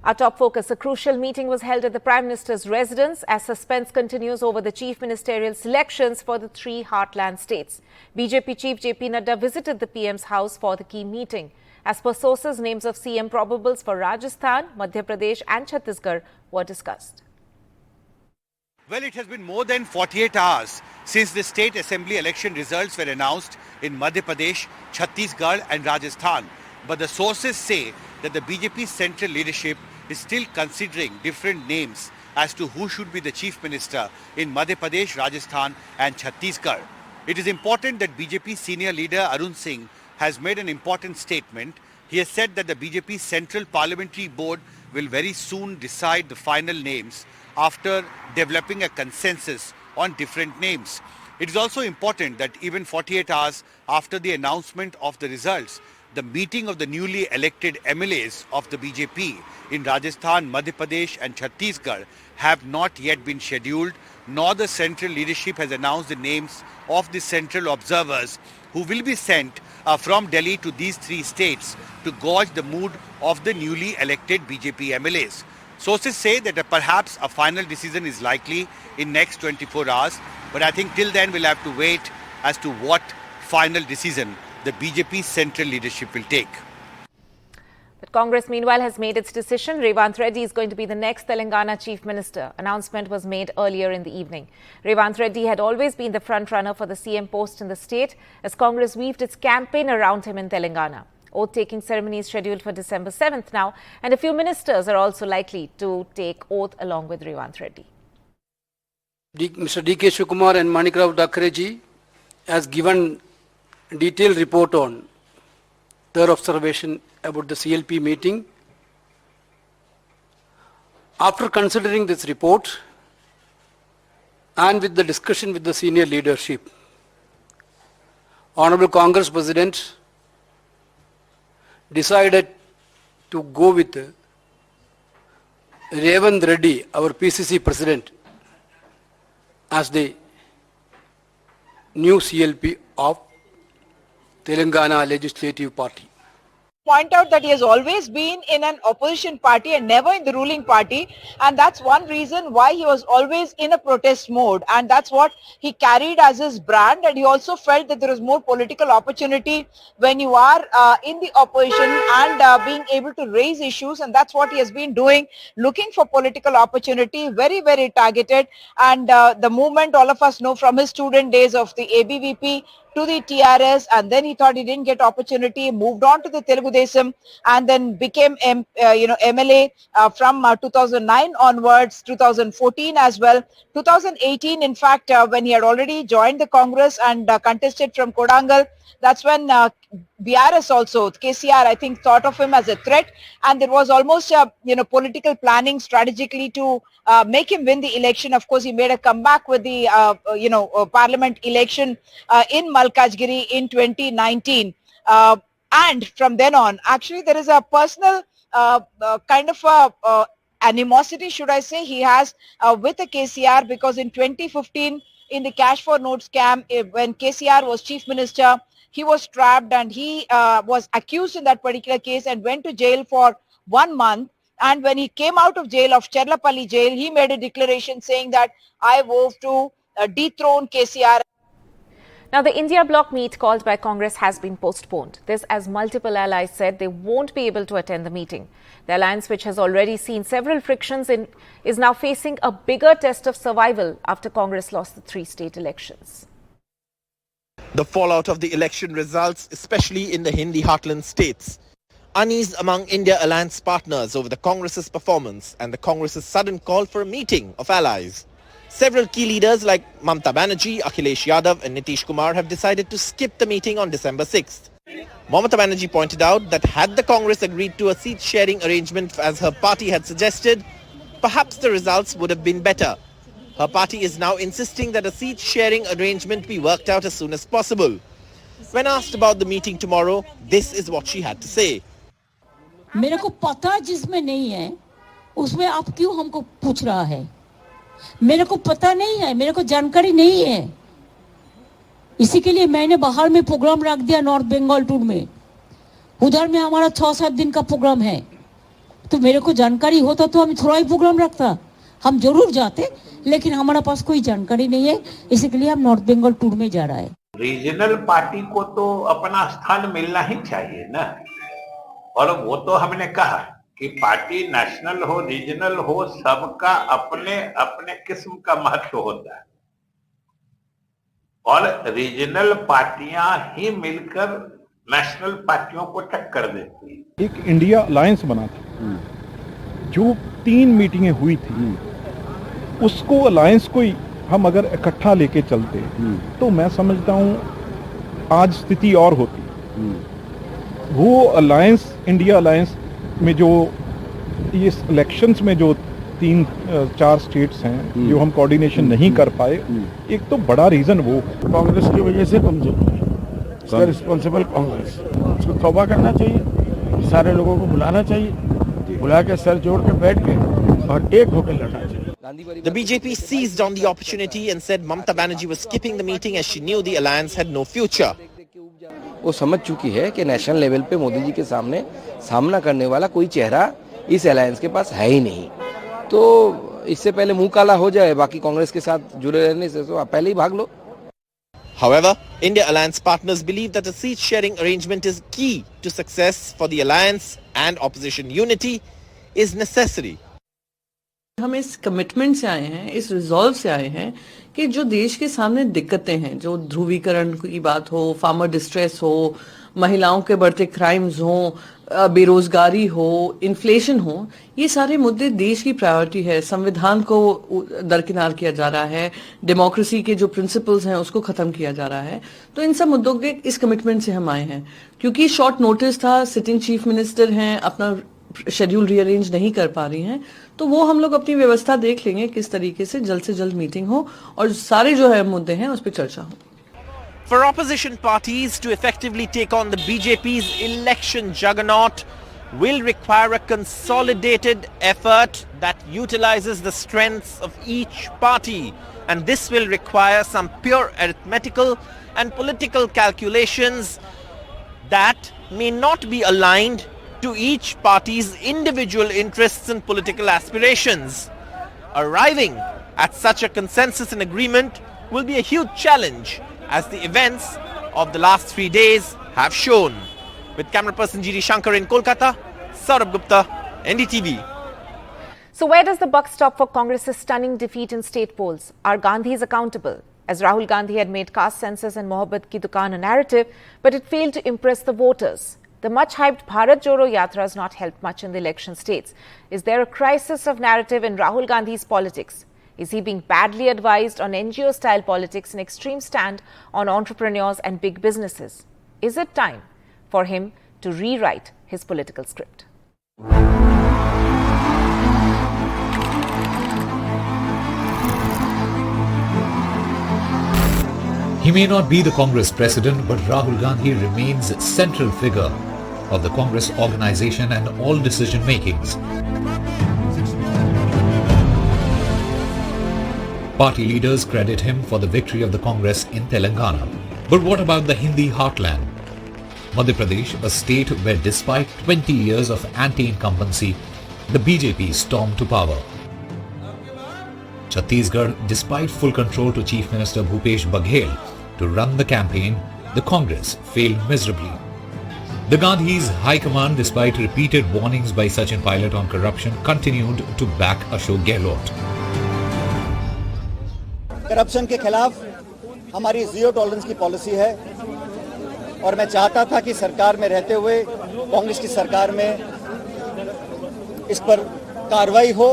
Our top focus, a crucial meeting was held at the Prime Minister's residence as suspense continues over the chief ministerial selections for the three heartland states. BJP Chief JP Nadda visited the PM's house for the key meeting. As per sources, names of CM probables for Rajasthan, Madhya Pradesh and Chhattisgarh were discussed. Well, it has been more than 48 hours since the state assembly election results were announced in Madhya Pradesh, Chhattisgarh and Rajasthan. But the sources say that the BJP central leadership is still considering different names as to who should be the chief minister in Madhya Pradesh, Rajasthan and Chhattisgarh. It is important that BJP senior leader Arun Singh has made an important statement. He has said that the BJP Central Parliamentary Board will very soon decide the final names after developing a consensus on different names. It is also important that even 48 hours after the announcement of the results, the meeting of the newly elected MLAs of the BJP in Rajasthan, Madhya Pradesh and Chhattisgarh have not yet been scheduled, nor the central leadership has announced the names of the central observers who will be sent from Delhi to these three states to gauge the mood of the newly elected BJP MLAs. Sources say that perhaps a final decision is likely in next 24 hours, but I think till then we'll have to wait as to what final decision the BJP central leadership will take. But Congress meanwhile has made its decision. Revanth Reddy is going to be the next Telangana Chief Minister. Announcement was made earlier in the evening. Revanth Reddy had always been the front-runner for the CM post in the state as Congress weaved its campaign around him in Telangana. Oath-taking ceremony is scheduled for December 7th now, and a few ministers are also likely to take oath along with Revanth Reddy. Mr. D.K. Shivakumar and Manikrao Dakhareji has given detailed report on their observation about the CLP meeting. After considering this report and with the discussion with the senior leadership, Honorable Congress President decided to go with Revanth Reddy, our PCC President, as the new CLP of Telangana Legislative Party. Point out that he has always been in an opposition party and never in the ruling party, and that's one reason why he was always in a protest mode, and that's what he carried as his brand. And he also felt that there is more political opportunity when you are in the opposition and being able to raise issues, and that's what he has been doing, looking for political opportunity, very, very targeted. And the movement, all of us know from his student days of the ABVP to the TRS, and then he thought he didn't get opportunity, moved on to the Telugu Desam, and then became MLA from 2009 onwards, 2014 as well, 2018 in fact, when he had already joined the Congress and contested from Kodangal. That's when BRS also, KCR, I think, thought of him as a threat, and there was almost political planning strategically to make him win the election. Of course, he made a comeback with the parliament election in Malkajgiri in 2019, and from then on, actually, there is a personal kind of animosity, should I say, he has with the KCR, because in 2015, in the cash for note scam, when KCR was chief minister, he was trapped and he was accused in that particular case and went to jail for 1 month. And when he came out of jail, of Cherlapalli jail, he made a declaration saying that I vow to dethrone KCR. Now, the India bloc meet called by Congress has been postponed. This as multiple allies said they won't be able to attend the meeting. The alliance, which has already seen several frictions, is now facing a bigger test of survival after Congress lost the 3 state elections. The fallout of the election results, especially in the Hindi heartland states. Unease among India alliance partners over the Congress's performance and the Congress's sudden call for a meeting of allies. Several key leaders like Mamata Banerjee, Akhilesh Yadav and Nitish Kumar have decided to skip the meeting on December 6th. Mamata Banerjee pointed out that had the Congress agreed to a seat-sharing arrangement as her party had suggested, perhaps the results would have been better. Her party is now insisting that a seat-sharing arrangement be worked out as soon as possible. When asked about the meeting tomorrow, this is what she had to say. मेरे को पता जिसमें नहीं है उसमें आप क्यों हमको पूछ रहा है मेरे को पता नहीं है मेरे को जानकारी नहीं है इसी के लिए मैंने बाहर में प्रोग्राम रख दिया नॉर्थ बंगाल टूर में उधर में हमारा 6-7 दिन का प्रोग्राम है तो मेरे को जानकारी होता तो हम थोड़ा ही प्रोग्राम रखता, हम जरूर जाते, लेकिन हमारे पास कोई जानकारी नहीं है, इसीलिए हम नॉर्थ बंगाल टूर में जा रहा है। रीजनल पार्टी को तो अपना स्थान मिलना ही चाहिए ना, और वो तो हमने कहा कि पार्टी नेशनल हो रीजनल हो, सबका अपने अपने किस्म का महत्व होता है, और रीजनल पार्टियां ही मिलकर नेशनल पार्टियों को टक्कर देती है। एक इंडिया अलायंस बना था, जो 3 मीटिंगें हुई थी, उसको अलायंस को हम अगर इकट्ठा लेके चलते तो मैं समझता हूँ आज स्थिति और होती। वो अलायंस, इंडिया अलायंस में जो ये इलेक्शंस में जो 3-4 स्टेट्स हैं जो हम कोऑर्डिनेशन नहीं कर पाए, एक तो बड़ा रीजन वो कांग्रेस की वजह से कमजोर है। इसका रिस्पॉन्सिबल कांग्रेस, उसको तौबा करना चाहिए, सारे लोगों को बुलाना चाहिए, बुला के सर जोड़ के बैठ के और एक होकर लड़ना चाहिए। The BJP seized on the opportunity and said Mamata Banerjee was skipping the meeting as she knew the alliance had no future. वो समझ चुकी है कि नेशनल लेवल पे मोदी जी के सामने सामना करने वाला कोई चेहरा इस अलायंस के पास है ही नहीं, तो इससे पहले मुंह काला हो जाए बाकी कांग्रेस के साथ जुड़े रहने से, तो आप पहले ही भाग लो। However, India alliance partners believe that a seat-sharing arrangement is key to success for the alliance and opposition unity is necessary. हम इस कमिटमेंट से आए हैं, इस रिजॉल्व से आए हैं कि जो देश के सामने दिक्कतें हैं, जो ध्रुवीकरण की बात हो, फार्मर डिस्ट्रेस हो, महिलाओं के बढ़ते क्राइम्स हो, बेरोजगारी हो, इन्फ्लेशन हो, ये सारे मुद्दे देश की प्रायोरिटी है। संविधान को दरकिनार किया जा रहा है, डेमोक्रेसी के जो प्रिंसिपल्स हैं उसको खत्म किया जा रहा है, तो इन सब मुद्दों के इस कमिटमेंट से हम आए हैं। क्योंकि शॉर्ट नोटिस था, सिटिंग चीफ मिनिस्टर हैं, अपना शेड्यूल रीअरेंज नहीं कर पा रही हैं, तो वो हम लोग अपनी व्यवस्था देख लेंगे किस तरीके से जल्द मीटिंग हो और सारे जो है मुद्दे हैं उस पर चर्चा हो। For opposition parties to effectively take on the BJP's election juggernaut will require a consolidated effort that utilizes the strengths of each party, and this will require some pure arithmetical and political calculations that may not be aligned to each party's individual interests and political aspirations. Arriving at such a consensus and agreement will be a huge challenge, as the events of the last 3 days have shown. With camera person G.D. Shankar in Kolkata, Saurabh Gupta, NDTV. So where does the buck stop for Congress's stunning defeat in state polls? Are Gandhis accountable? As Rahul Gandhi had made caste census and Mohabbat Ki Dukaan a narrative, but it failed to impress the voters. The much-hyped Bharat Jodo Yatra has not helped much in the election states. Is there a crisis of narrative in Rahul Gandhi's politics? Is he being badly advised on NGO-style politics and extreme stand on entrepreneurs and big businesses? Is it time for him to rewrite his political script? He may not be the Congress president, but Rahul Gandhi remains central figure of the Congress organization and all decision makings. Party leaders credit him for the victory of the Congress in Telangana. But what about the Hindi heartland? Madhya Pradesh, a state where despite 20 years of anti-incumbency, the BJP stormed to power. Chhattisgarh, despite full control to Chief Minister Bhupesh Baghel to run the campaign, the Congress failed miserably. The Gandhis' high command, despite repeated warnings by Sachin Pilot on corruption, continued to back Ashok Gehlot. Corruption के खिलाफ हमारी zero tolerance की policy है और मैं चाहता था कि सरकार में रहते हुए कांग्रेस की सरकार में इस पर कार्रवाई हो।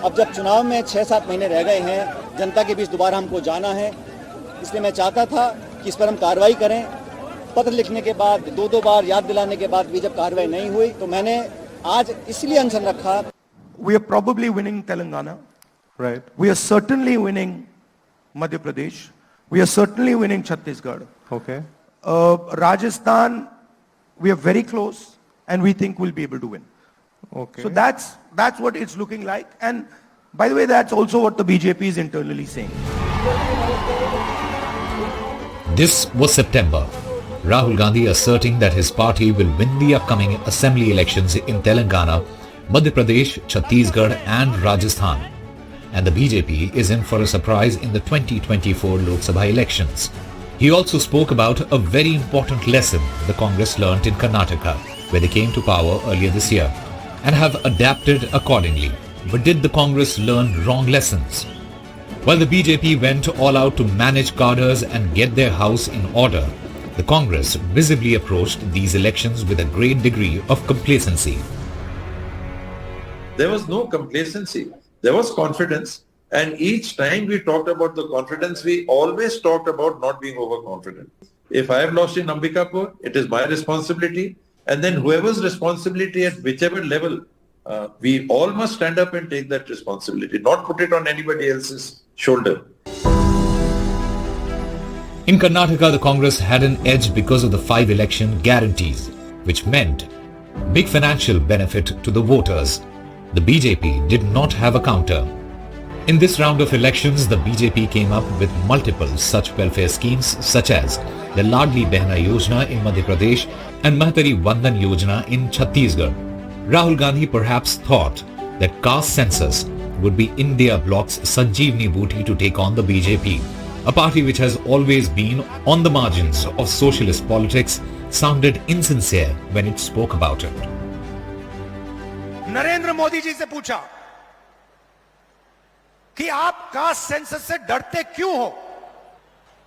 अब जब चुनाव में 6-7 महीने रह गए हैं, जनता के बीच दोबारा हमको जाना है, इसलिए मैं चाहता था कि इस पर हम कार्रवाई करें। पत्र लिखने के बाद 2 बार याद दिलाने के बाद भी जब कार्रवाई नहीं हुई तो मैंने आज इसलिए अनशन रखा। We are probably winning Telangana, right? We are certainly winning Madhya Pradesh. We are certainly winning Chhattisgarh. Okay. Rajasthan, we are very close, and we think we'll be able to win. Okay. So that's what it's looking like. And by the way, that's also what the BJP is internally saying. This was September. Rahul Gandhi asserting that his party will win the upcoming assembly elections in Telangana, Madhya Pradesh, Chhattisgarh and Rajasthan. And the BJP is in for a surprise in the 2024 Lok Sabha elections. He also spoke about a very important lesson the Congress learnt in Karnataka, where they came to power earlier this year, and have adapted accordingly. But did the Congress learn wrong lessons? While the BJP went all out to manage cadres and get their house in order, the Congress visibly approached these elections with a great degree of complacency. There was no complacency. There was confidence. And each time we talked about the confidence, we always talked about not being overconfident. If I have lost in Ambikapur, it is my responsibility. And then whoever's responsibility at whichever level, we all must stand up and take that responsibility, not put it on anybody else's shoulder. In Karnataka, the Congress had an edge because of the 5 election guarantees, which meant big financial benefit to the voters. The BJP did not have a counter. In this round of elections, the BJP came up with multiple such welfare schemes such as the Ladli Behna Yojana in Madhya Pradesh and Mahatari Vandan Yojana in Chhattisgarh. Rahul Gandhi perhaps thought that caste census would be India Bloc's Sanjeevani Booty to take on the BJP, a party which has always been on the margins of socialist politics, sounded insincere when it spoke about it. Narendra Modi ji से पूछा कि आप caste census से डरते क्यों हो,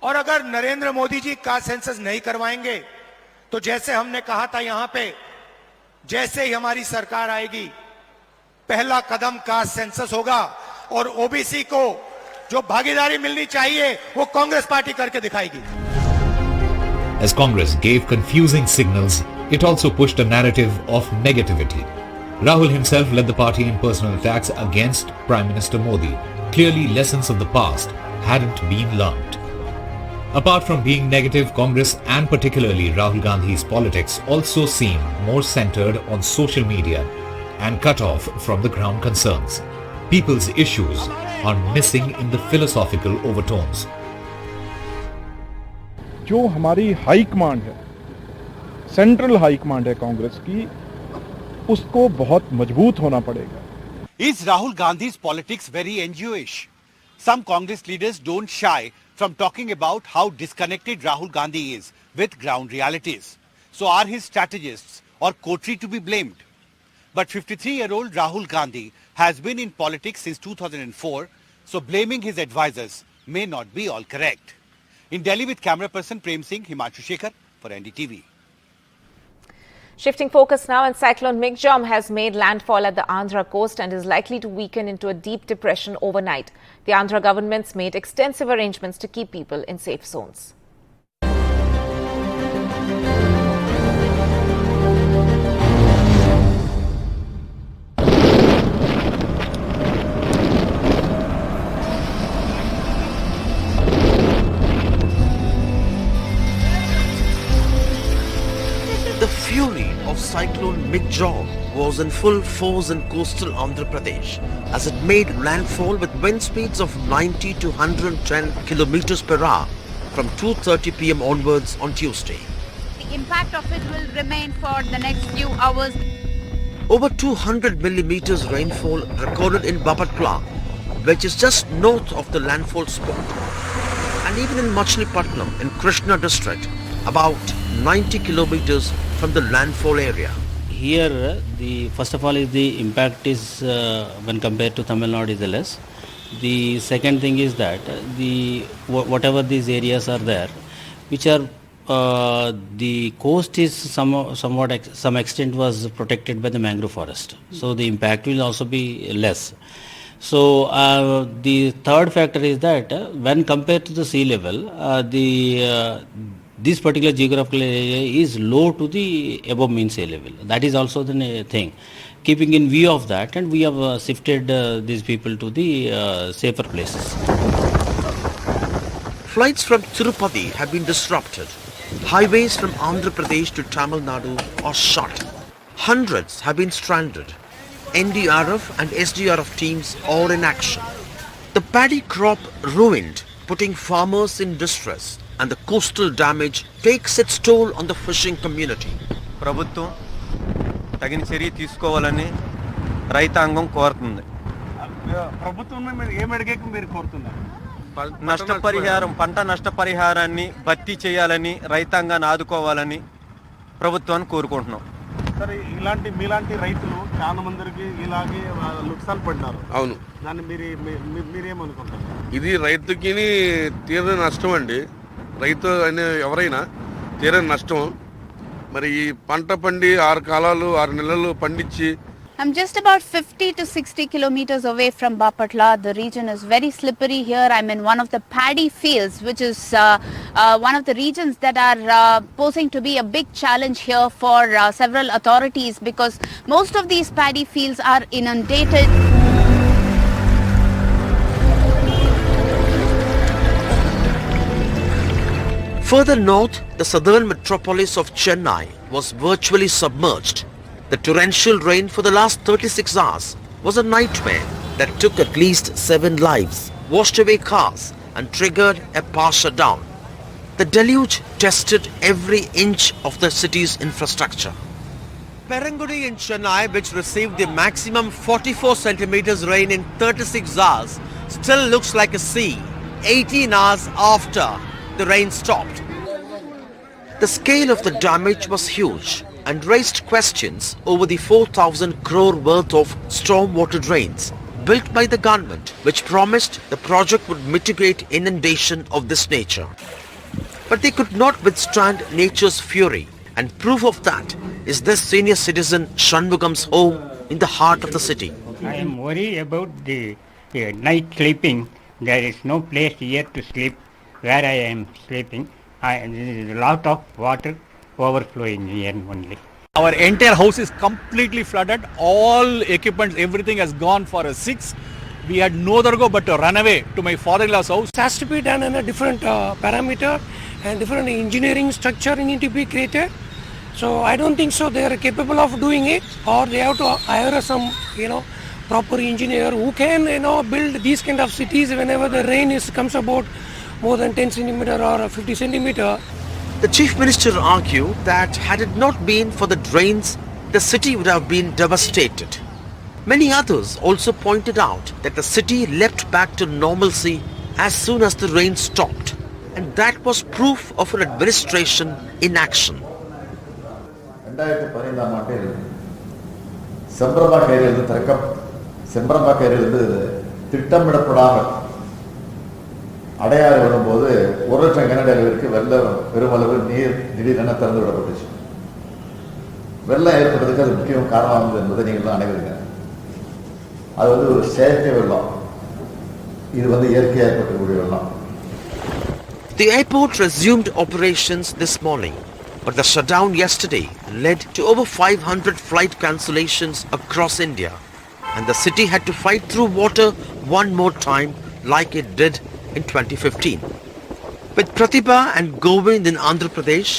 और अगर नरेंद्र मोदी जी कास्ट सेंसस नहीं करवाएंगे तो जैसे हमने कहा था यहां पे, जैसे ही हमारी सरकार आएगी पहला कदम कास्ट सेंसस होगा और ओबीसी को जो भागीदारी मिलनी चाहिए वो कांग्रेस पार्टी करके दिखाएगी. As Congress gave confusing signals, it also pushed a narrative of negativity. Rahul himself led the party in personal attacks against Prime Minister Modi. Clearly, lessons of the past hadn't been learnt. Apart from being negative, Congress and particularly Rahul Gandhi's politics also seem more centered on social media and cut off from the ground concerns. People's issues are missing in the philosophical overtones. जो हमारी high command है, central high command है कांग्रेस की, उसको बहुत मजबूत होना पड़ेगा. Is Rahul Gandhi's politics very NGO-ish? Some Congress leaders don't shy from talking about how disconnected Rahul Gandhi is with ground realities. So are his strategists or coterie to be blamed? But 53-year-old Rahul Gandhi has been in politics since 2004, so blaming his advisors may not be all correct. In Delhi with camera person Prem Singh, Himanshu Shekhar for NDTV. Shifting focus now, and Cyclone Mcjum has made landfall at the Andhra coast and is likely to weaken into a deep depression overnight. The Andhra government's made extensive arrangements to keep people in safe zones. The fury of Cyclone Mcjum was in full force in coastal Andhra Pradesh as it made landfall with wind speeds of 90 to 110 kilometers per hour from 2:30 p.m. onwards on Tuesday. The impact of it will remain for the next few hours. Over 200 millimeters rainfall recorded in Babatla, which is just north of the landfall spot, and even in Machilipatnam in Krishna district, about 90 kilometers from the landfall area. Here, first of all, is the impact is when compared to Tamil Nadu is less. The second thing is that whatever these areas are there, which are the coast is somewhat some extent was protected by the mangrove forest, so the impact will also be less. So the third factor is that when compared to the sea level, this particular geographical area is low to the above mean sea level. That is also the thing. Keeping in view of that, and we have shifted these people to the safer places. Flights from Tirupati have been disrupted. Highways from Andhra Pradesh to Tamil Nadu are shut. Hundreds have been stranded. NDRF and SDRF teams are in action. The paddy crop ruined, putting farmers in distress, and the coastal damage takes its toll on the fishing community. ప్రభుత్వం తగిన చర్య తీసుకోవాలని రైతాంగం కోరుతుంది. నష్టపరిహారం, పంట నష్టపరిహారాన్ని భర్తీ చేయాలని, రైతాంగాన్ని ఆదుకోవాలని ప్రభుత్వాన్ని కోరుకుంటున్నాం. సరే, మీలాంటి రైతులు చాలా మందికి ఇలాగే లుక్సాలు పడినారు. అవును, దాన్ని మీరేమనుకుంటారు? ఇది రైతుకి తీరని నష్టం అండి. రైతు అనే ఎవరైనా తీరని నష్టం. మరి ఈ పంట పండి 6 కాలాలు 6 నెలలు పండించి. I'm just about 50 to 60 kilometers away from Bapatla. The region is very slippery here. I'm in one of the paddy fields, which is one of the regions that are posing to be a big challenge here for several authorities, because most of these paddy fields are inundated. Further north, the southern metropolis of Chennai was virtually submerged. The torrential rain for the last 36 hours was a nightmare that took at least 7 lives, washed away cars and triggered a power shutdown. The deluge tested every inch of the city's infrastructure. Perangudi in Chennai, which received the maximum 44 centimeters rain in 36 hours, still looks like a sea 18 hours after the rain stopped. The scale of the damage was huge and raised questions over the 4,000 crore worth of stormwater drains built by the government, which promised the project would mitigate inundation of this nature. But they could not withstand nature's fury, and proof of that is this senior citizen Shanmugham's home in the heart of the city. I am worried about the night sleeping. There is no place here to sleep where I am sleeping. There is a lot of water overflowing here only. Our entire house is completely flooded. All equipment, everything has gone for a 6. We had no other go but to run away to my father-in-law's house. It has to be done in a different parameter, and different engineering structure need to be created. So I don't think so they are capable of doing it, or they have to hire some proper engineer who can build these kind of cities whenever the rain comes about more than 10 centimeter or 50 centimeter. The Chief Minister argued that had it not been for the drains, the city would have been devastated. Many others also pointed out that the city leapt back to normalcy as soon as the rain stopped, and that was proof of an administration in action. Adyar வரும்போது 1 லட்சம் கனஅடி அளவிற்கு வெள்ளம் பெருமளவு நீர் திடீரென திறந்து விடப்பட்டுச்சு. வெள்ளம் ஏற்பட்டதுக்கு அது முக்கிய காரணம் என்பதை நீங்கள் அனைவருங்க. அது ஒரு செயற்கை வெள்ளம், இது இயற்கையாக ஏற்பட்டக்கூடிய வெள்ளம். The airport resumed operations this morning, but the shutdown yesterday led to over 500 flight cancellations across India, and the city had to fight through water one more time like it did in 2015. With Pratibha and Govind in Andhra Pradesh,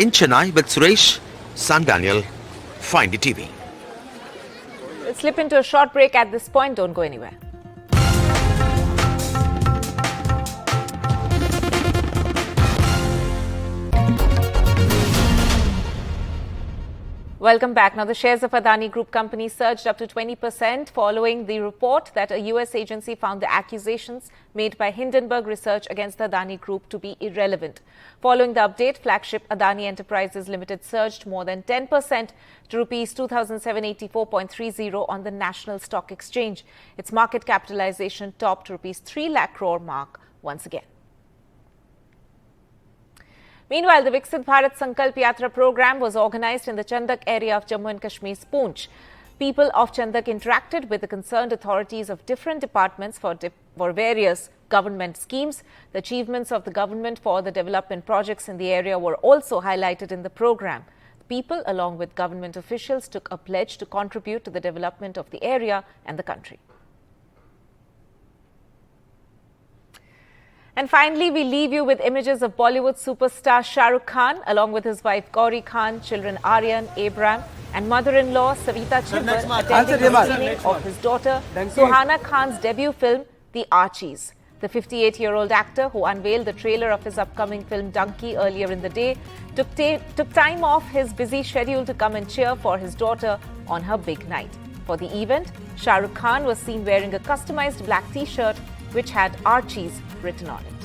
in Chennai with Suresh, Sam Daniel, Find TV. Let's slip into a short break at this point. Don't go anywhere. Welcome back. Now, the shares of Adani Group companies surged up to 20% following the report that a US agency found the accusations made by Hindenburg Research against the Adani Group to be irrelevant. Following the update, flagship Adani Enterprises Limited surged more than 10% to rupees 2,784.30 on the National Stock Exchange. Its market capitalization topped rupees 3 lakh crore mark once again. Meanwhile, the Viksit Bharat Sankalp Yatra program was organized in the Chandak area of Jammu and Kashmir's Poonch. People of Chandak interacted with the concerned authorities of different departments for various government schemes. The achievements of the government for the development projects in the area were also highlighted in the program. People, along with government officials, took a pledge to contribute to the development of the area and the country. And finally, we leave you with images of Bollywood superstar Shah Rukh Khan, along with his wife Gauri Khan, children Aryan, Abram, and mother-in-law Savita Chibbar, attending the screening of his daughter Suhana Khan's debut film, The Archies. The 58-year-old actor, who unveiled the trailer of his upcoming film Donkey earlier in the day, took time off his busy schedule to come and cheer for his daughter on her big night. For the event, Shah Rukh Khan was seen wearing a customized black t-shirt which had Archie's written on it.